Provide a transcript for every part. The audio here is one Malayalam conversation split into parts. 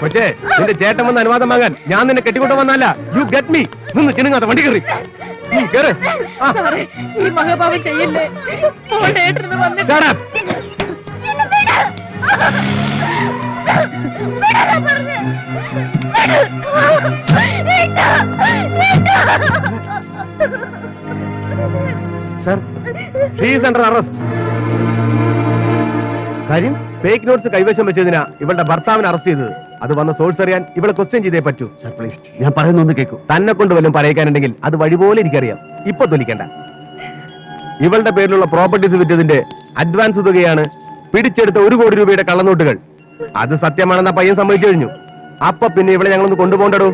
പക്ഷേ നിന്റെ ചേട്ടൻ വന്ന് അനുവാദം വാങ്ങാൻ ഞാൻ നിന്നെ കെട്ടിക്കൊണ്ടു വന്നല്ല. You get me. നിന്ന് ചിണുങ്ങാതെ വണ്ടി കയറി ഈ മഹാഭാവം ചെയ്യല്ലേ. Sir, she is under arrest. കാര്യം ഫേക്ക് നോട്ട്സ് കൈവശം വെച്ചതിനാ ഇവളുടെ ഭർത്താവിനെ അറസ്റ്റ് ചെയ്തത്. അത് വന്ന സോഴ്സ് അറിയാൻ ഇവളെ ക്വസ്റ്റ്യൻ ചെയ്തേ പറ്റൂ. സർ പ്ലീസ്, ഞാൻ പറയുന്നൊന്ന് കേൾക്കൂ. തന്നെ കൊണ്ട് വല്ലതും പറയിക്കാനുണ്ടെങ്കിൽ അത് വഴിപോലെ എനിക്കറിയാം. ഇപ്പൊ തൊലിക്കണ്ട. ഇവളുടെ പേരിലുള്ള പ്രോപ്പർട്ടീസ് വിറ്റതിന്റെ അഡ്വാൻസ് തുകയാണ് പിടിച്ചെടുത്ത 1 കോടി രൂപയുടെ കള്ളനോട്ടുകൾ. അത് സത്യമാണെന്ന പയ്യൻ സമ്മതിച്ചു കഴിഞ്ഞു. അപ്പൊ പിന്നെ ഇവളെ ഞങ്ങളൊന്ന് കൊണ്ടുപോകണ്ടോ?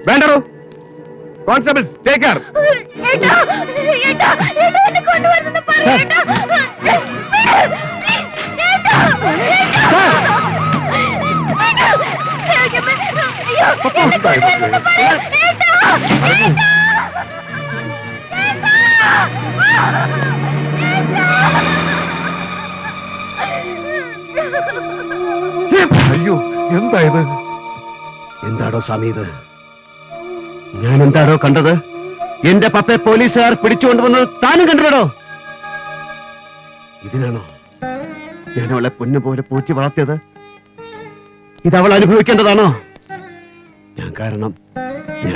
വേണ്ടോ? Constables, take care. അയ്യോ, എന്തായത്? എന്താടോ സ്വാമി ഇത്? ഞാൻ എന്താടോ കണ്ടത്? എന്റെ പപ്പയെ പോലീസുകാർ പിടിച്ചുകൊണ്ടുവന്നത് താനും കണ്ടിടോ? ഇതിനാണോ ഞാൻ അവളെ പൊന്നുപോലെ പൂച്ചി വളർത്തിയത്? ഇതവൾ അനുഭവിക്കേണ്ടതാണോ? ഞാൻ കാരണം, ഞാൻ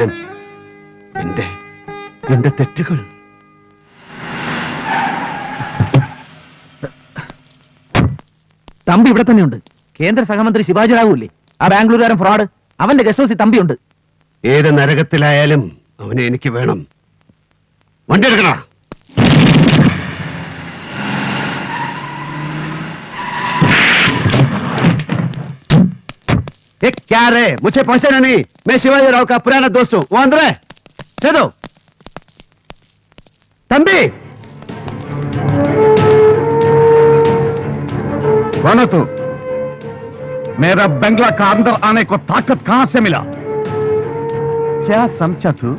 എന്റെ തെറ്റുകൾ. തമ്പി ഇവിടെ തന്നെയുണ്ട്. കേന്ദ്ര സഹമന്ത്രി ശിവാജി റാവുല്ലേ, ആ ബാംഗ്ലൂരുകാരൻ ഫ്രോഡ്, അവന്റെ ഗസ്റ്റ് ഹൗസിൽ തമ്പിയുണ്ട്. ഏത് നരകത്തിലായാലും അവനെ എനിക്ക് വേണം. വണ്ടി എടുക്കണ. क्या रे, मुझे पहचाना नहीं? मैं शिवाजी राव का पुराना दोस्त हूं. वो अंदर है. चलो तंबी. कौन हो तू? मेरा बंगला का अंदर आने को ताकत कहां से मिला? क्या समझा तू?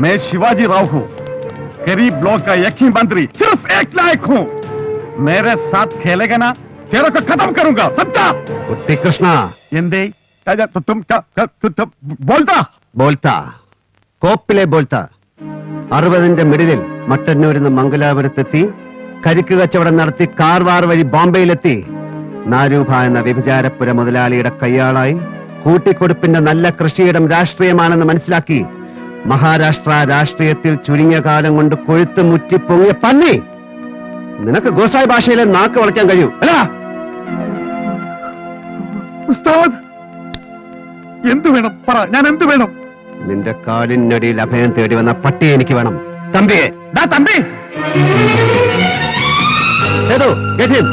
मैं शिवाजी राव हूं, गरीब लोग का एक ही मंत्री, सिर्फ एक लायक हूं. मेरे साथ खेलेगा ना, तेरे को खत्म करूंगा, समझा? कुत्ती कृष्णा. എന്തേ तुम बोलता बोलता കോപ്പിലെ ബോൾത്താ. 60ന്റെ മിഡിലിൽ മട്ടന്നൂരിന്ന് മംഗലാപുരത്തെത്തി കരിക്ക് കച്ചവടം നടത്തി കാർവാർ വഴി ബോംബെയിലെത്തി നാരൂഭ എന്ന വ്യഭിചാരപ്പുര മുതലാളിയുടെ കയ്യാളായി കൂട്ടിക്കൊടുപ്പിന്റെ നല്ല കൃഷിയിടം രാഷ്ട്രീയമാണെന്ന് മനസ്സിലാക്കി മഹാരാഷ്ട്ര രാഷ്ട്രീയത്തിൽ ചുരുങ്ങിയ കാലം കൊണ്ട് കൊഴുത്ത് മുറ്റി പൊങ്ങിയ പന്നി. നിനക്ക് ഗോസായി ഭാഷയിലെ നാക്ക് വളയ്ക്കാൻ കഴിയൂ അല്ല? ഉസ്താദ്, എന്തു വേണം പറ, ഞാൻ എന്തു വേണം? നിന്റെ കാലിനടിയിൽ അഭയം തേടി വന്ന പട്ടിയെ എനിക്ക് വേണം. തമ്പിയെ. തമ്പി, ചെയ്തു ഗെറ്റ് ഹിം.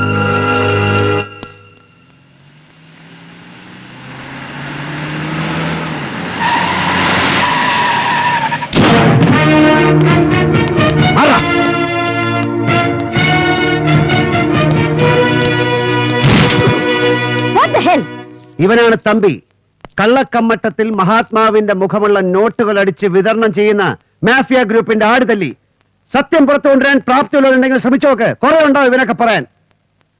ഇവനാണ് തമ്പി. കള്ളക്കമ്മട്ടത്തിൽ മഹാത്മാവിന്റെ മുഖമുള്ള നോട്ടുകൾ അടിച്ച് വിതരണം ചെയ്യുന്ന മാഫിയ ഗ്രൂപ്പിന്റെ ആടുതല്ലി. സത്യം പുറത്തു കൊണ്ടുവരാൻ പ്രാപ്തിയുള്ളവരുണ്ടെങ്കിൽ ശ്രമിച്ചോക്ക്. കുറെ ഉണ്ടോ ഇവനൊക്കെ പറയാൻ?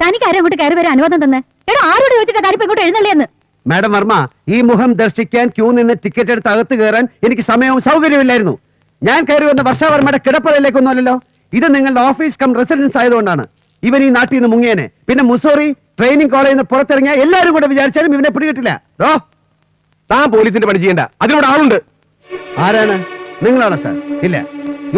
തനിക്ക് ആരും അങ്ങോട്ട് കയറി വരാൻ അനുവാദം തന്നെ? എടോ, ആരോട് ചോദിച്ചിട്ട് കാര്യം ഇങ്ങോട്ട് എഴുന്നള്ളിയെന്ന്? മാഡം വർമ്മ, ഈ മുഖം ദർശിക്കാൻ ക്യൂ നിന്ന് ടിക്കറ്റ് എടുത്ത് അകത്ത് കയറാൻ എനിക്ക് സമയവും സൗകര്യമില്ലായിരുന്നു. ഞാൻ കയറി വന്ന വർഷാവർമ്മയുടെ കിടപ്പറയിലേക്കൊന്നും അല്ലല്ലോ. ഇത് നിങ്ങളുടെ ഓഫീസ് കം റെസിഡൻസ് ആയതുകൊണ്ടാണ്. ഇവൻ ഈ നാട്ടിൽ നിന്ന് മുങ്ങിയനെ. പിന്നെ മുസോറി ട്രെയിനിങ് കോളേജിൽ നിന്ന് പുറത്തിറങ്ങിയ എല്ലാവരും കൂടെ വിചാരിച്ചാലും ഇവനെ പിടികിട്ടില്ല. താൻ പോലീസിന്റെ പണി ചെയ്യണ്ട, അതിനോട് ആളുണ്ട്. ആരാണ്? നിങ്ങളാണോ സാർ? ഇല്ല,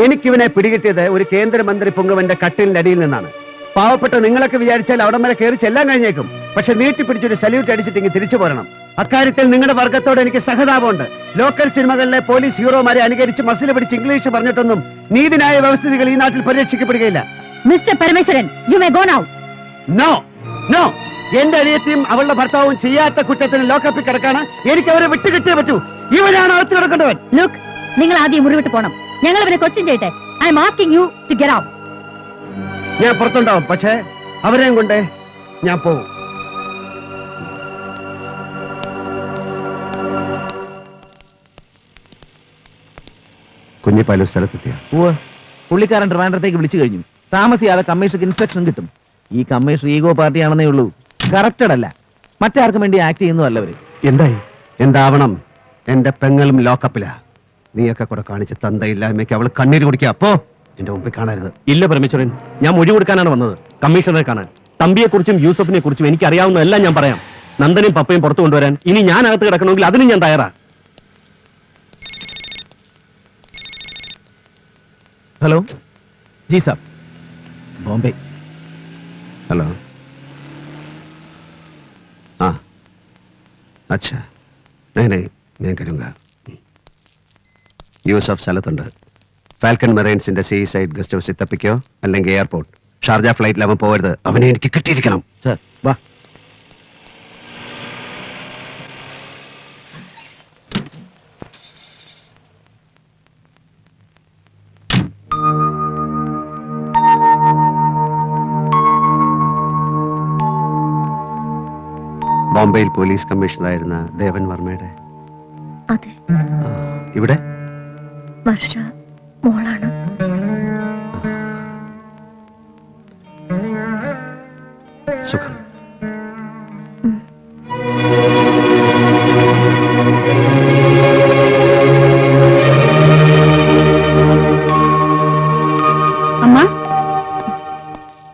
എനിക്കിവനെ പിടികിട്ടിയത് ഒരു കേന്ദ്രമന്ത്രി പൊങ്ങുവന്റെ കട്ടിലിന്റെ അടിയിൽ നിന്നാണ്. പാവപ്പെട്ട നിങ്ങളൊക്കെ വിചാരിച്ചാൽ അവിടം വരെ കയറി ചെല്ലാൻ കഴിഞ്ഞേക്കും. പക്ഷെ നീട്ടിപ്പിടിച്ചൊരു സല്യൂട്ട് അടിച്ചിട്ടെങ്കിൽ തിരിച്ചു പോരണം. അക്കാര്യത്തിൽ നിങ്ങളുടെ വർഗത്തോട് എനിക്ക് സഹതാപമുണ്ട്. ലോക്കൽ സിനിമകളിലെ പോലീസ് ഹീറോമാരെ അനുകരിച്ച് മസിൽ പിടിച്ച് ഇംഗ്ലീഷ് പറഞ്ഞിട്ടൊന്നും നീതിന്യായ വ്യവസ്ഥിതികൾ ഈ നാട്ടിൽ പരിരക്ഷിക്കപ്പെടുകയില്ല. Mister Parameswaran, you may go now. No no, എന്റെ അനിയത്തിയും അവളുടെ ഭർത്താവും ചെയ്യാത്ത കുറ്റത്തിന് ലോക്കപ്പിൽ കിടക്കാണ്. എനിക്ക് അവരെ വിട്ടുകിട്ടേ പറ്റൂ. ഇവനാണ് അകത്ത് കിടക്കേണ്ടവൻ. ലുക്ക്, നിങ്ങൾ ആദ്യം മുറിവിട്ട് പോണം. ഞങ്ങൾ അവരെ ക്വസ്റ്റ്യൻ ചെയ്യട്ടെ. I'm asking you to get out. ഞാൻ പുറത്തുണ്ടാവും, പക്ഷേ അവരെയും കൊണ്ട് ഞാൻ പോകും. കുഞ്ഞിപ്പാലൂർ സ്ഥലത്തെത്തിയ പുള്ളിക്കാരൻ ട്രിവാൻഡ്രത്തേക്ക് വിളിച്ചു കഴിഞ്ഞു. താമസിയാതെ കമ്മീഷണർക്ക് ഇൻസ്ട്രക്ഷൻ കിട്ടും. ഈ കമ്മീഷൻ ഈഗോ പാർട്ടിയാണെന്നേ ഉള്ളൂ. കറക്റ്റഡ് അല്ല, മറ്റാർക്കും വേണ്ടി ആക്ട് ചെയ്യുന്നതല്ല അവര്. എന്തായി? എന്താവണം? എന്റെ പെങ്ങളും ലോക്കപ്പിലാ. നീയൊക്കെ കൂടെ കാണിച്ച് തന്തയില്ലായ്മയ്ക്ക് അവൾ കണ്ണീര് കുടിക്കുക. അപ്പോ എന്റെ മുമ്പിൽ കാണരുത്. ഇല്ല പരമേശ്വരൻ, ഞാൻ മൊഴി കൊടുക്കാനാണ് വന്നത്, കമ്മീഷണറെ കാണാൻ. തമ്പിയെക്കുറിച്ചും യൂസഫിനെ കുറിച്ചും എനിക്ക് അറിയാവുന്നതെല്ലാം ഞാൻ പറയാം. നന്ദനെയും പപ്പയും പുറത്തു കൊണ്ടുവരാൻ ഇനി ഞാൻ അകത്ത് കിടക്കണമെങ്കിൽ അതിനും ഞാൻ തയ്യാറാ. ഹലോ ജി സാബ്, ബോംബെ. ഹലോ. ആ അച്ഛാ, ഞാൻ കരുങ്ക. യൂസഫ് സ്ഥലത്തുണ്ട്. ഫാൽക്കൺ മെറൈൻസിന്റെ സീ സൈഡ് ഗസ്റ്റ് ഹൗസിൽ തപ്പിക്കോ, അല്ലെങ്കിൽ എയർപോർട്ട്. ഷാർജ ഫ്ലൈറ്റിൽ അവൻ പോകരുത്. അവനെ എനിക്ക് കിട്ടിയിരിക്കണം. സർ വാ. ബോംബെയിൽ പോലീസ് കമ്മീഷണറായിരുന്ന ദേവൻ വർമ്മയുടെ അതെ, ഇവിടെ വർഷ മോളാണ്. സുഖം. അമ്മ,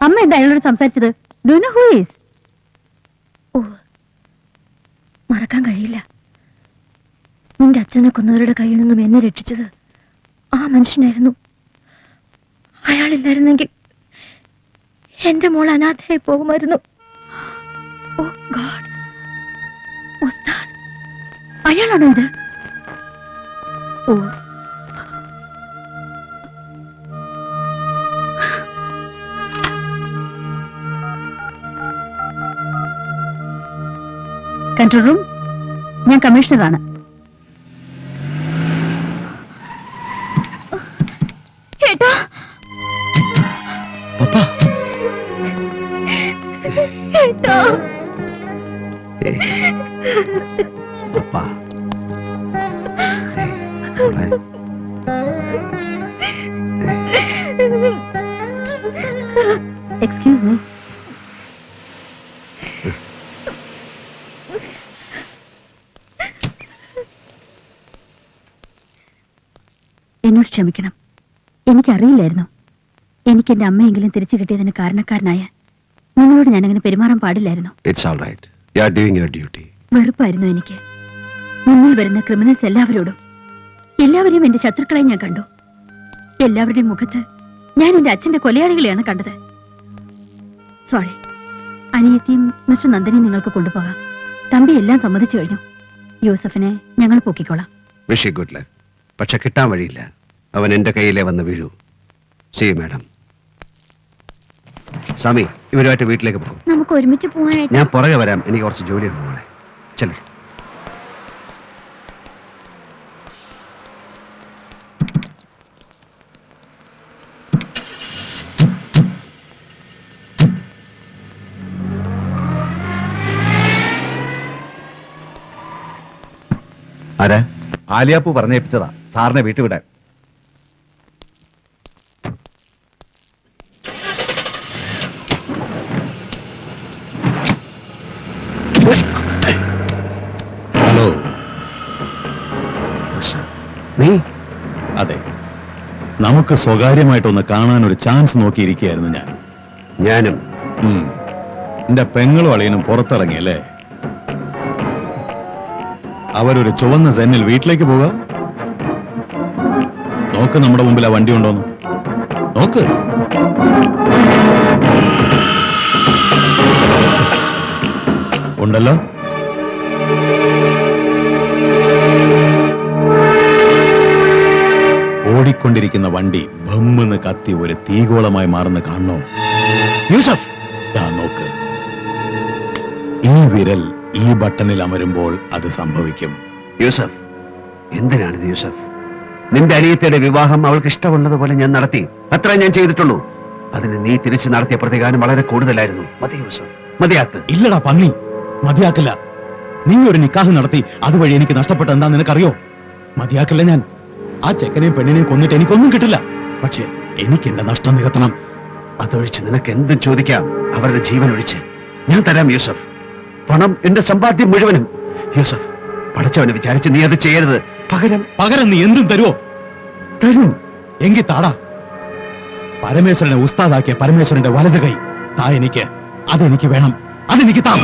അമ്മ എന്താ അയാളോട് സംസാരിച്ചത്? Do you know who is? ഓ, മറക്കാൻ കഴിയില്ല. നിന്റെ അച്ഛനെ കൊന്നവരുടെ കയ്യിൽ നിന്നും എന്നെ രക്ഷിച്ചത് ആ മനുഷ്യനായിരുന്നു. അയാളില്ലായിരുന്നെങ്കിൽ എന്റെ മോൾ അനാഥയായി പോകുമായിരുന്നു. ഓ ഗോഡ്, ഉസ്താദ് അയാളാണോ ഇത്? ഓ, കൺട്രോൾ റൂം, ഞാൻ കമ്മീഷണറാണ്. ഏട്ടാ, ഏട്ടാ, പപ്പാ. മോളെ. Excuse me. എന്നോട് ക്ഷമിക്കണം, എനിക്കറിയില്ലായിരുന്നു. എനിക്ക് എന്റെ അമ്മയെങ്കിലും തിരിച്ചു കിട്ടിയതിന് കാരണക്കാരനായ നിങ്ങളോട് ഞാനങ്ങനെ പെരുമാറാൻ പാടില്ലായിരുന്നു. It's all right. You are doing your duty. വെറുപ്പായിരുന്നു എനിക്ക്. മുന്നിൽ വരുന്ന ക്രിമിനൽസ് എല്ലാവരെയും എന്റെ ശത്രുക്കളെ ഞാൻ കണ്ടു. എല്ലാവരുടെയും മുഖത്ത് ഞാൻ എന്റെ അച്ഛന്റെ കൊലയാളികളെയാണ് കണ്ടത്. സോറി. അനിയത്തിയും മിസ്റ്റർ നന്ദനെയും നിങ്ങൾക്ക് കൊണ്ടുപോകാം. തമ്പി എല്ലാം സമ്മതിച്ചു കഴിഞ്ഞു. യൂസഫിനെ ഞങ്ങൾ പൊക്കിക്കോളാം. Wish you good luck. പക്ഷെ കിട്ടാൻ വഴിയില്ല. അവൻ എന്റെ കയ്യിലേ വന്ന് വീഴൂ. See you, madam. സ്വാമി, ഇവരുമായിട്ട് വീട്ടിലേക്ക് പോകും. നമുക്ക് ഒരുമിച്ച് പോകാനായിട്ട്. ഞാൻ പുറകെ വരാം. എനിക്ക് കുറച്ച് ജോലിയുണ്ട് മോളെ. ചെല്ലേ. ആരാ? ആലിയാപ്പു പറഞ്ഞേപ്പിച്ചതാ സാറിനെ വീട്ടിൽ വിടാൻ. ഹലോ. നീ? അതെ, നമുക്ക് സ്വകാര്യമായിട്ടൊന്ന് കാണാൻ ഒരു ചാൻസ് നോക്കിയിരിക്കുകയായിരുന്നു ഞാൻ. ഞാനും. എന്റെ പെങ്ങളും അളിയനും പുറത്തിറങ്ങിയല്ലേ? അവരൊരു ചുവന്ന സെന്നിൽ വീട്ടിലേക്ക് പോകാം. നോക്ക്, നമ്മുടെ മുമ്പിൽ ആ വണ്ടി ഉണ്ടോന്ന് നോക്ക്. ഉണ്ടല്ലോ. ഓടിക്കൊണ്ടിരിക്കുന്ന വണ്ടി ഭമ്മെന്ന് കത്തി ഒരു തീഗോളമായി മാറുന്ന കാണണോ? യൂസഫ്, ദാ നോക്ക്. ഈ വിരൽ ഈ ബട്ടണിൽ അമരുമ്പോൾ അത് സംഭവിക്കും. യൂസഫ്, എന്തിനാണിത് യൂസഫ്? നിന്റെ അനിയത്തിയുടെ വിവാഹം അവൾക്ക് ഇഷ്ടമുള്ളതുപോലെ ഞാൻ നടത്തി. അത്ര ഞാൻ ചെയ്തിട്ടുള്ളൂ. അതിന് നീ തിരിച്ചു നടത്തിയ പ്രതികാരം വളരെ കൂടുതലായിരുന്നു. മതി യൂസഫ്, മതിയാക്ക്. ഇല്ലടാ പന്നി, മതിയാക്കില്ല. നീ ഒരു നിക്കാഹ് നടത്തി, അതുവഴി എനിക്ക് നഷ്ടപ്പെട്ട എന്താ നിനക്കറിയോ? മതിയാക്കില്ല ഞാൻ. ആ ചെക്കനെയും പെണ്ണിനെയും കൊന്നിട്ട് എനിക്കൊന്നും കിട്ടില്ല. പക്ഷേ എനിക്ക് എന്റെ നഷ്ടം നികത്തണം. അതൊഴിച്ച് നിനക്ക് എന്തും ചോദിക്കാം, അവരുടെ ജീവൻ ഒഴിച്ച്. ഞാൻ തരാം യൂസഫ്. പണം എന്റെ സമ്പാദ്യം മുഴുവനും. യൂസഫ്, പടച്ചവനെ വിചാരിച്ച് നീ അത് ചെയ്യരുത്. പകരം നീ എന്തും തരുമോ? തരും. എങ്കിൽ താടാ. പരമേശ്വരനെ ഉസ്താദാക്കിയ പരമേശ്വരന്റെ വലത് കൈ താ എനിക്ക്. അതെനിക്ക് വേണം. അതെനിക്ക് താ.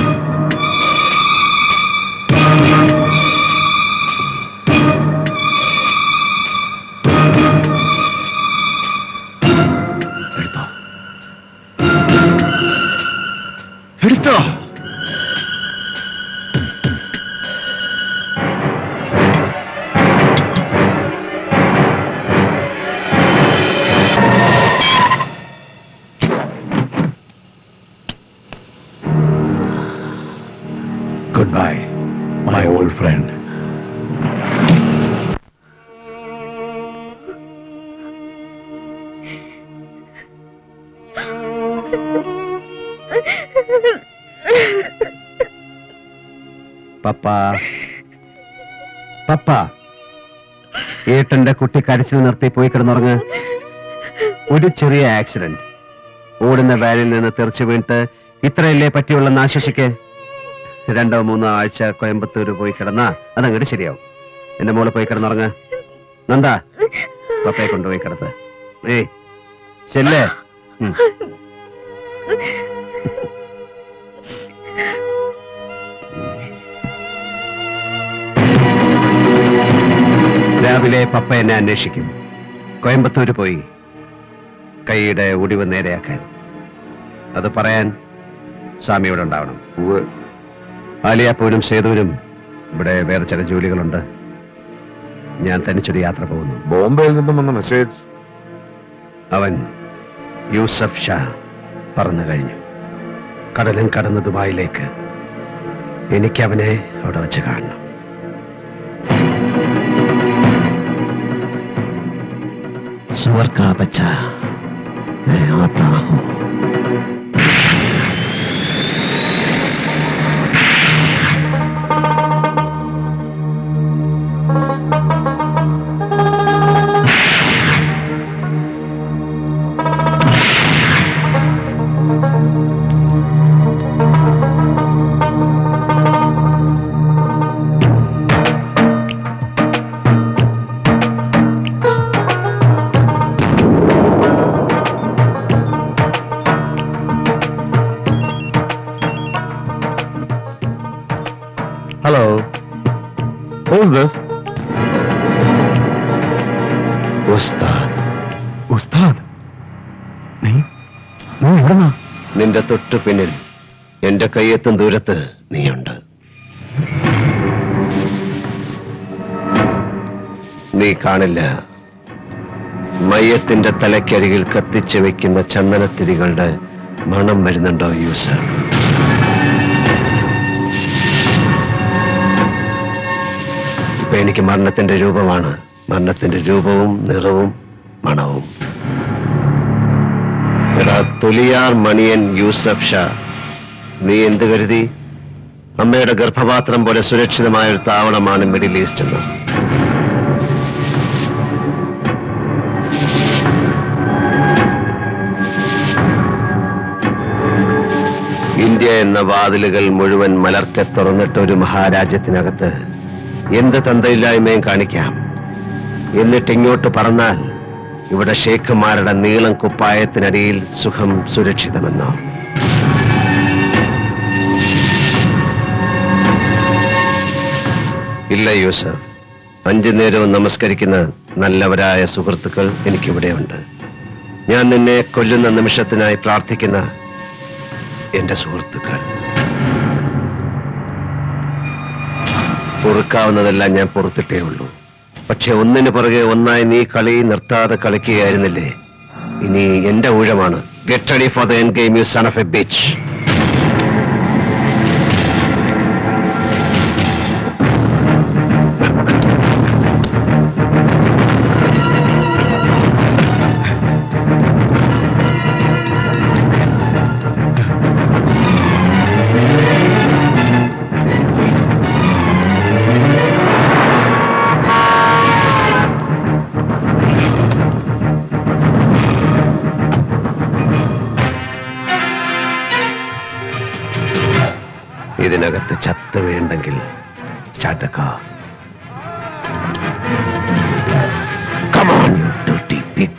എടുത്തോ, എടുത്തോ. Goodbye, my old friend. പപ്പ, പപ്പ, ഏട്ടന്റെ കുട്ടി കരച്ചിൽ നിർത്തി പോയി കിടന്നുറങ്ങ്. ഒരു ചെറിയ ആക്സിഡന്റ്, ഓടുന്ന വാനിൽ നിന്ന് തെറിച്ചു വീണിട്ട് ഇത്രയല്ലേ പറ്റിയുള്ളെന്ന് ആശ്വസിക്ക്. 2-3 ആഴ്ച കോയമ്പത്തൂര് പോയി കിടന്നാ അതങ്ങോട്ട് ശരിയാവും. എന്റെ മോള് പോയി കിടന്നുറങ്ങ്. നന്ദ, പപ്പയെ കൊണ്ടുപോയി കിടത്ത്. ഏയ് ചെല്ലേ. രാവിലെ പപ്പ എന്നെ അന്വേഷിക്കും. കോയമ്പത്തൂര് പോയി കൈയുടെ ഒടിവ് നേരെയാക്കാൻ. അത് പറയാൻ സ്വാമി ഇവിടെ ഉണ്ടാവണം. ആലിയാപ്പൂരും സേതുവിനും ഇവിടെ വേറെ ചില ജോലികളുണ്ട്. ഞാൻ തനിച്ചൊരു യാത്ര പോകുന്നു. ബോംബെയിൽ നിന്നും വന്ന മെസ്സേജ്. അവൻ യൂസഫ് ഷാ പറന്നു കഴിഞ്ഞു. കടലും കടന്ന് ദുബായിലേക്ക്. എനിക്ക് അവനെ അവിടെ വെച്ച് കാണണം. सुअर का बच्चा मैं आता हूं. Hello. Who's this? ഉസ്താദ്. ഉസ്താദ്, നീ എവിടെന്നാ? നിന്റെ തൊട്ടു പിന്നിൽ എന്റെ കയ്യെത്തും ദൂരത്ത് നീയുണ്ട്. നീ കാണില്ല. മയ്യത്തിന്റെ തലക്കരികിൽ കത്തിച്ചു വെക്കുന്ന ചന്ദനത്തിരികളുടെ മണം വരുന്നുണ്ടോ യൂസർ? ഇപ്പൊ എനിക്ക് മരണത്തിന്റെ രൂപമാണ്. മരണത്തിന്റെ രൂപവും നിറവും മണവും. എടാ തൊലിയാർ മണിയൻ യൂസഫ് ഷാ, നീ എന്ത് കരുതി? അമ്മയുടെ ഗർഭപാത്രം പോലെ സുരക്ഷിതമായ ഒരു താവളമാണ് മിഡിൽ ഈസ്റ്റ് എന്ന്. ഇന്ത്യ എന്ന വാതിലുകൾ മുഴുവൻ മലർക്കെ തുറന്നിട്ട ഒരു മഹാരാജ്യത്തിനകത്ത് എന്ത് തന്തയില്ലായ്മയും കാണിക്കാം. എന്നിട്ട് ഇങ്ങോട്ട് പറന്നാൽ ഇവിടെ ഷേഖുമാരുടെ നീളം കുപ്പായത്തിനടിയിൽ സുഖം സുരക്ഷിതമെന്നോ? ഇല്ല യൂസഫ്, 5 നേരവും നമസ്കരിക്കുന്ന നല്ലവരായ സുഹൃത്തുക്കൾ എനിക്കിവിടെയുണ്ട്. ഞാൻ നിന്നെ കൊല്ലുന്ന നിമിഷത്തിനായി പ്രാർത്ഥിക്കുന്ന എന്റെ സുഹൃത്തുക്കൾ. പൊറുക്കാവുന്നതെല്ലാം ഞാൻ പൊറുത്തിട്ടേ ഉള്ളൂ. പക്ഷെ ഒന്നിനു പുറകെ ഒന്നായി നീ കളി നിർത്താതെ കളിക്കുകയായിരുന്നില്ലേ? ഇനി എന്റെ ഊഴമാണ്. Get ready for the end game, you son of a bitch. ഇതിനകത്ത് ചത്ത് വീണ്ടെങ്കിൽ start the car. Come on, you dirty pig.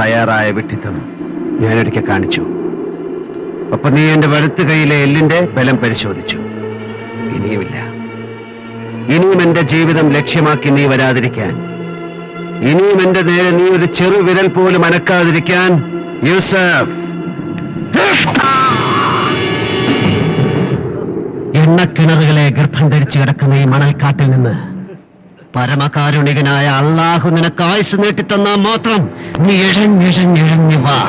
തയ്യാറായ വിഡ്ഢിത്തം ഞാനൊരിക്കൽ കാണിച്ചു. അപ്പൊ നീ എന്റെ വലത്ത് കൈയിലെ എല്ലിന്റെ ബലം പരിശോധിച്ചു. ഇനിയുമില്ല. ഇനിയും എന്റെ ജീവിതം ലക്ഷ്യമാക്കി നീ വരാതിരിക്കാൻ, ഇനിയും എന്റെ നേരെ നീ ഒരു ചെറു വിരൽ പോലും അനക്കാതിരിക്കാൻ യൂസഫ്, എണ്ണക്കിണറുകളെ ഗർഭം ധരിച്ചു കിടക്കുന്ന ഈ മണൽക്കാട്ടിൽ നിന്ന് പരമകാരുണികനായ അള്ളാഹു നിനക്ക് ആയുസ് നീട്ടിത്തന്നാൽ മാത്രം നീ ഇഴഞ്ഞിഴഞ്ഞിഴഞ്ഞു വാ.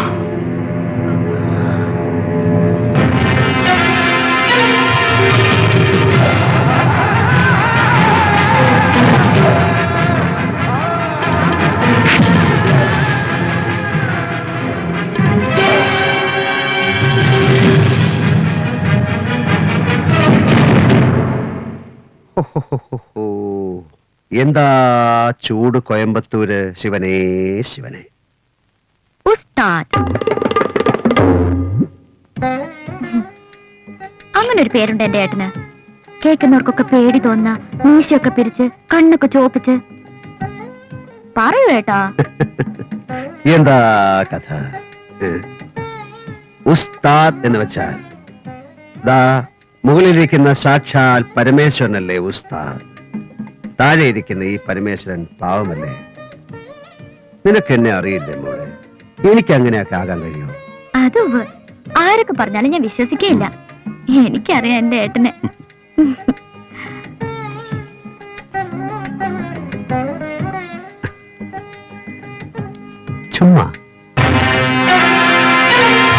എന്താ ചൂട് കോയമ്പത്തൂര്, ശിവനേ ശിവനേ. ഉസ്താദ്, അങ്ങനെ ഒരു പേരുണ്ട് എന്റെ ഏട്ടന്. കേൾക്കുന്നവർക്കൊക്കെ പേടി തോന്നുന്ന, മീശയൊക്കെ പിരിച്ച് കണ്ണൊക്കെ ചോപ്പിച്ച്. പറയൂ ഏട്ടാ. എന്താ കഥ? ഉസ്താദ് എന്ന് വെച്ചാൽ ദാ മുകളിലിരിക്കുന്ന സാക്ഷാൽ പരമേശ്വരനല്ലേ ഉസ്താദ്? താഴെ ഇരിക്കുന്ന ഈ പരമേശ്വരൻ പാവമല്ലേ? നിനക്ക് എന്നെ അറിയില്ലേ മോളെ? എനിക്ക് അങ്ങനെയൊക്കെ ആകാൻ കഴിയുമോ? അത് ആരൊക്കെ പറഞ്ഞാലും ഞാൻ വിശ്വസിക്കുകയില്ല. എനിക്കറിയാം എന്റെ ഏട്ടനെ.